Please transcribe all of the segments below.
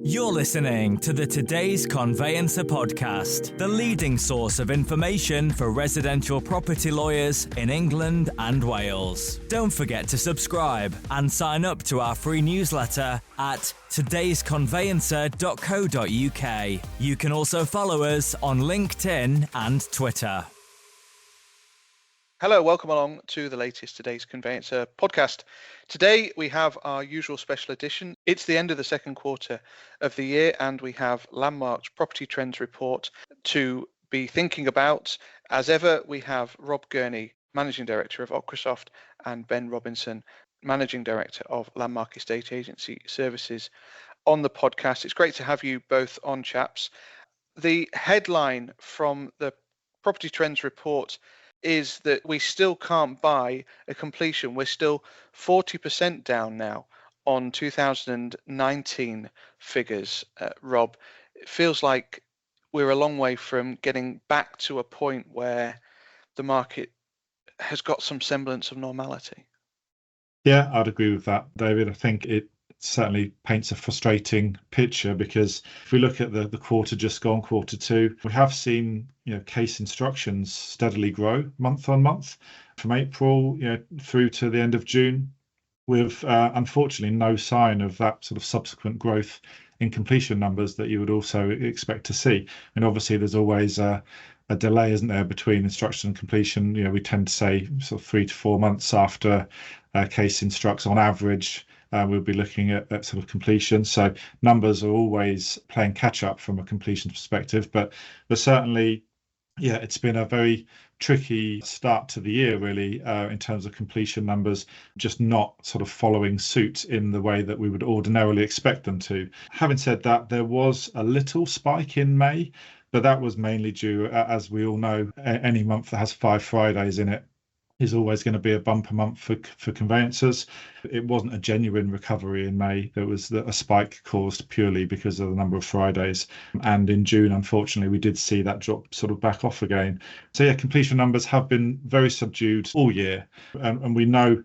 You're listening to the Today's Conveyancer podcast, the leading source of information for residential property lawyers in England and Wales. Don't forget to subscribe and sign up to our free newsletter at todaysconveyancer.co.uk. You can also follow us on LinkedIn and Twitter. Hello, welcome along to the latest Today's Conveyancer podcast. Today we have our usual special edition. It's the end of the second quarter of the year and we have Landmark's Property Trends Report to be thinking about. As ever, we have Rob Gurney, Managing Director of Ochresoft, and Ben Robinson, Managing Director of Landmark Estate Agency Services on the podcast. It's great to have you both on, chaps. The headline from the Property Trends Report is that we still can't buy a completion. We're still 40% down now on 2019 figures. Rob, it feels like we're a long way from getting back to a point where the market has got some semblance of normality. Yeah, I'd agree with that, David. I think it certainly paints a frustrating picture because if we look at the quarter just gone, quarter two, we have seen case instructions steadily grow month on month from April through to the end of June, with unfortunately no sign of that sort of subsequent growth in completion numbers that you would also expect to see. And obviously there's always a delay, isn't there, between instruction and completion. We tend to say sort of 3 to 4 months after case instructs on average. We'll be looking at sort of completion. So numbers are always playing catch up from a completion perspective, but certainly, it's been a very tricky start to the year, really, in terms of completion numbers, just not sort of following suit in the way that we would ordinarily expect them to. Having said that, there was a little spike in May, but that was mainly due, as we all know, any month that has 5 Fridays in it is always going to be a bumper month for conveyancers. It wasn't a genuine recovery in May. There was a spike caused purely because of the number of Fridays. And in June, unfortunately, we did see that drop sort of back off again. So completion numbers have been very subdued all year. And we know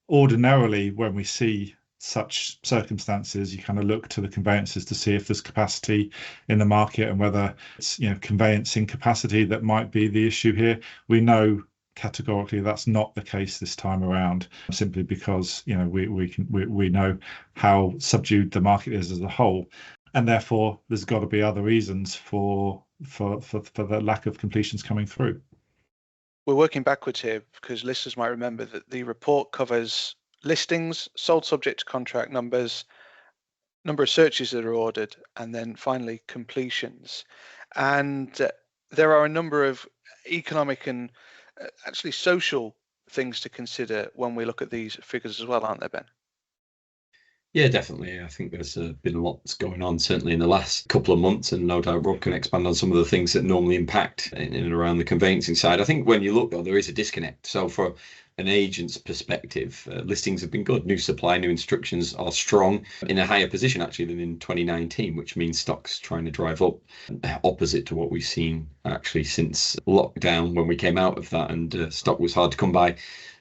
ordinarily when we see such circumstances, you kind of look to the conveyancers to see if there's capacity in the market and whether it's conveyancing capacity that might be the issue here. We know categorically that's not the case this time around, simply because we know how subdued the market is as a whole, and therefore there's got to be other reasons for the lack of completions coming through. We're working backwards here because listeners might remember that the report covers listings, sold subject to contract numbers, number of searches that are ordered, and then finally completions. And there are a number of economic and actually social things to consider when we look at these figures as well, aren't there, Ben? Yeah, definitely. I think there's been a lot going on, certainly in the last couple of months, and no doubt Rob can expand on some of the things that normally impact in and around the conveyancing side. I think when you look, though, there is a disconnect. So for an agent's perspective, listings have been good. New supply, new instructions are strong, in a higher position actually than in 2019, which means stock's trying to drive up, opposite to what we've seen actually since lockdown when we came out of that, and stock was hard to come by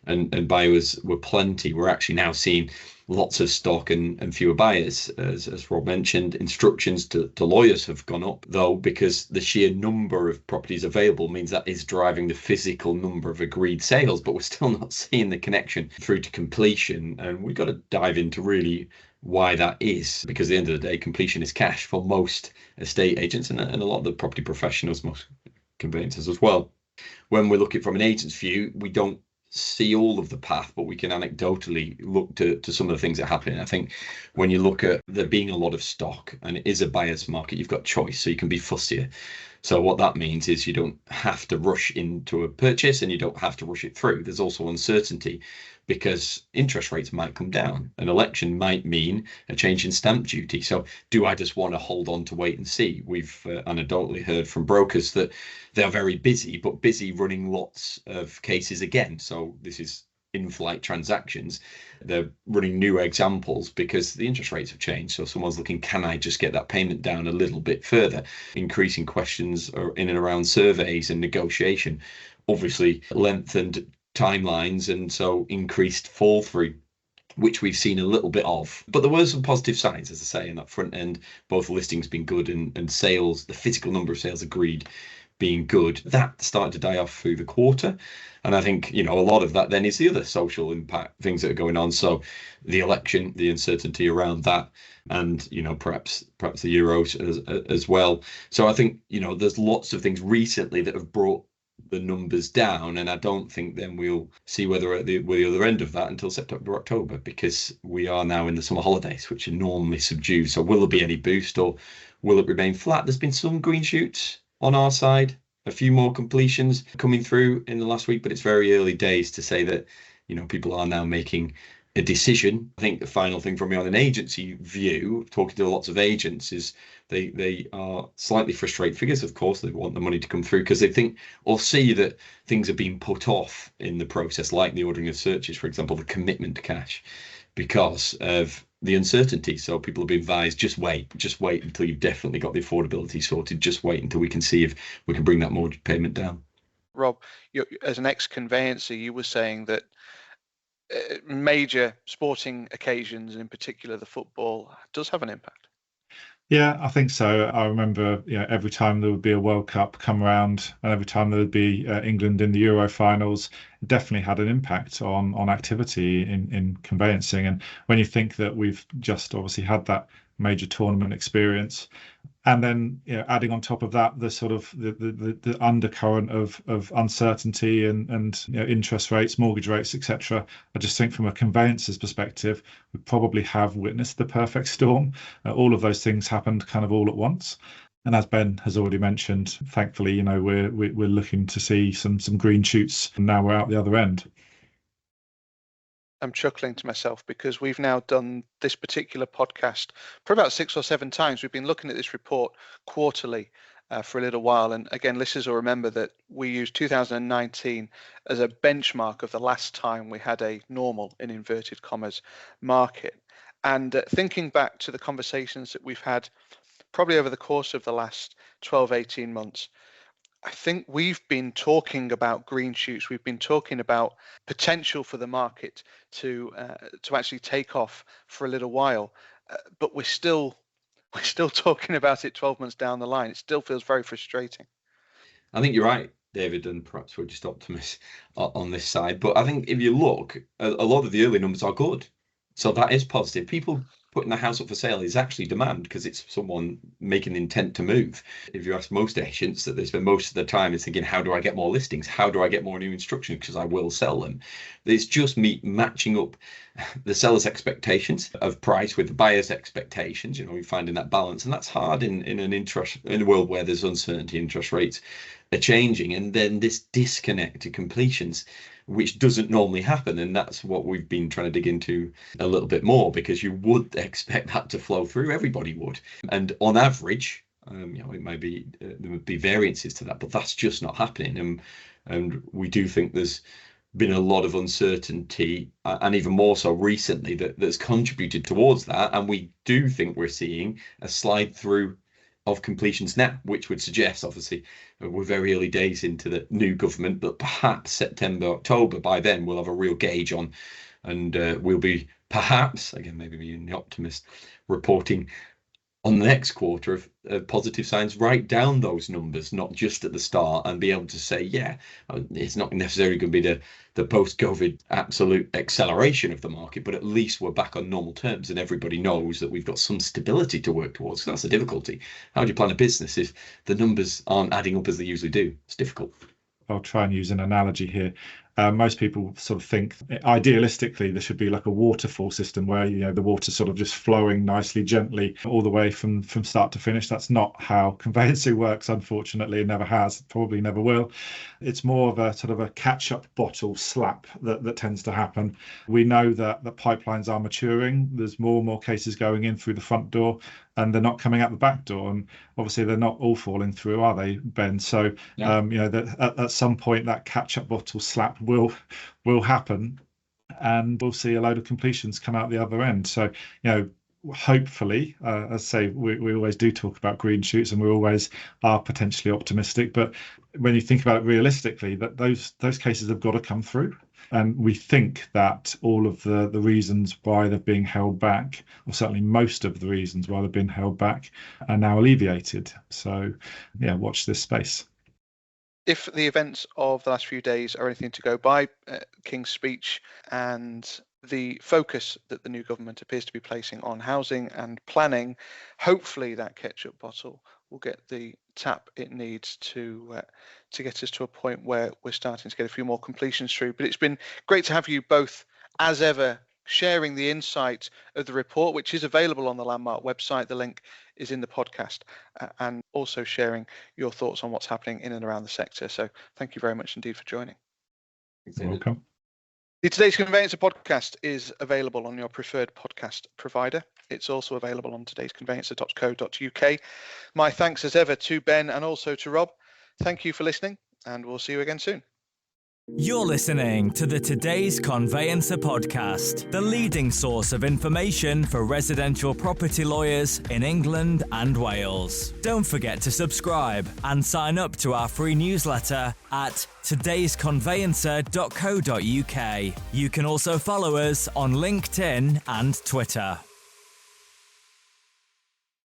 and buyers were plenty. We're actually now seeing lots of stock and fewer buyers. As Rob mentioned, instructions to lawyers have gone up, though, because the sheer number of properties available means that is driving the physical number of agreed sales, but we're still not seeing the connection through to completion. And we've got to dive into really why that is, because at the end of the day, completion is cash for most estate agents and a lot of the property professionals, most conveyancers as well. When we look at it from an agent's view, we don't see all of the path, but we can anecdotally look to some of the things that are happening. I think when you look at there being a lot of stock and it is a buyer's market, you've got choice, so you can be fussier. So what that means is you don't have to rush into a purchase and you don't have to rush it through. There's also uncertainty because interest rates might come down. An election might mean a change in stamp duty. So do I just want to hold on to wait and see? We've anecdotally heard from brokers that they're very busy, but busy running lots of cases again. So this is in-flight transactions. They're running new examples because the interest rates have changed. So someone's looking, can I just get that payment down a little bit further? Increasing questions in and around surveys and negotiation, obviously lengthened timelines, and so increased fall through which we've seen a little bit of. But there were some positive signs, as I say, in that front end. Both listings being good and sales, the physical number of sales agreed being good. That started to die off through the quarter. And I think, a lot of that then is the other social impact things that are going on. So the election, the uncertainty around that, and, perhaps the Euros as well. So I think, there's lots of things recently that have brought the numbers down, and I don't think then we'll see whether we're at the other end of that until September, October, because we are now in the summer holidays, which are normally subdued. So will there be any boost, or will it remain flat? There's been some green shoots on our side, a few more completions coming through in the last week, but it's very early days to say that, people are now making a decision. I think the final thing from me on an agency view, talking to lots of agents, is they are slightly frustrated figures. Of course, they want the money to come through because they think or see that things are being put off in the process, like the ordering of searches, for example, the commitment to cash, because of the uncertainty. So people have been advised, just wait until you've definitely got the affordability sorted. Just wait until we can see if we can bring that mortgage payment down. Rob, as an ex-conveyancer, you were saying that major sporting occasions, in particular the football, does have an impact. Yeah, I think so. I remember, every time there would be a World Cup come around, and every time there would be England in the Euro finals, it definitely had an impact on activity in conveyancing. And when you think that we've just obviously had that major tournament experience, and then adding on top of that the sort of the undercurrent of uncertainty and interest rates, mortgage rates, etc. I just think from a conveyancer's perspective, we probably have witnessed the perfect storm. All of those things happened kind of all at once. And as Ben has already mentioned, thankfully, we're looking to see some green shoots, and now we're out the other end. I'm chuckling to myself because we've now done this particular podcast for about 6 or 7 times. We've been looking at this report quarterly for a little while. And again, listeners will remember that we used 2019 as a benchmark of the last time we had a normal, in inverted commas, market. And thinking back to the conversations that we've had probably over the course of the last 12, 18 months, I think we've been talking about green shoots. We've been talking about potential for the market to actually take off for a little while, but we're still talking about it 12 months down the line. It still feels very frustrating. I think you're right, David, and perhaps we're just optimists on this side. But I think if you look, a lot of the early numbers are good, so that is positive. People putting the house up for sale is actually demand because it's someone making the intent to move. If you ask most agents, that they spend most of the time is thinking, how do I get more listings? How do I get more new instructions? Because I will sell them. It's just me matching up the seller's expectations of price with the buyer's expectations. You're finding that balance, and that's hard in a world where there's uncertainty, interest rates are changing, and then this disconnect to completions, which doesn't normally happen. And that's what we've been trying to dig into a little bit more, because you would expect that to flow through. Everybody would. And on average, it may be there would be variances to that, but that's just not happening. And we do think there's been a lot of uncertainty, and even more so recently, that's contributed towards that. And we do think we're seeing a slide through of completions now, which would suggest, obviously, we're very early days into the new government, but perhaps September, October, by then we'll have a real gauge on, and we'll be perhaps, again, maybe being the optimist, reporting on the next quarter of positive signs, write down those numbers, not just at the start, and be able to say, yeah, it's not necessarily going to be the post-COVID absolute acceleration of the market, but at least we're back on normal terms and everybody knows that we've got some stability to work towards. So that's the difficulty. How do you plan a business if the numbers aren't adding up as they usually do? It's difficult. I'll try and use an analogy here. Most people sort of think idealistically there should be like a waterfall system where the water sort of just flowing nicely, gently all the way from start to finish. That's not how conveyancing works, unfortunately. It never has, probably never will. It's more of a sort of a catch-up bottle slap that tends to happen. We know that the pipelines are maturing. There's more and more cases going in through the front door, and they're not coming out the back door. And obviously they're not all falling through, are they, Ben? So Yeah. That at some point that catch-up bottle slap will happen, and we'll see a load of completions come out the other end. So hopefully, as I say, we always do talk about green shoots, and we always are potentially optimistic. But when you think about it realistically, that those cases have got to come through. And we think that all of the reasons why they're being held back, or certainly most of the reasons why they've been held back, are now alleviated. So, yeah, watch this space. If the events of the last few days are anything to go by, King's speech and the focus that the new government appears to be placing on housing and planning, hopefully that ketchup bottle will get the tap it needs to get us to a point where we're starting to get a few more completions through. But it's been great to have you both, as ever, sharing the insight of the report, which is available on the Landmark website. The link is in the podcast, and also sharing your thoughts on what's happening in and around the sector. So thank you very much indeed for joining. You're welcome. The Today's Conveyancer podcast is available on your preferred podcast provider. It's also available on todaysconveyancer.co.uk. My thanks as ever to Ben and also to Rob. Thank you for listening, and we'll see you again soon. You're listening to the Today's Conveyancer podcast, the leading source of information for residential property lawyers in England and Wales. Don't forget to subscribe and sign up to our free newsletter at todaysconveyancer.co.uk. You can also follow us on LinkedIn and Twitter.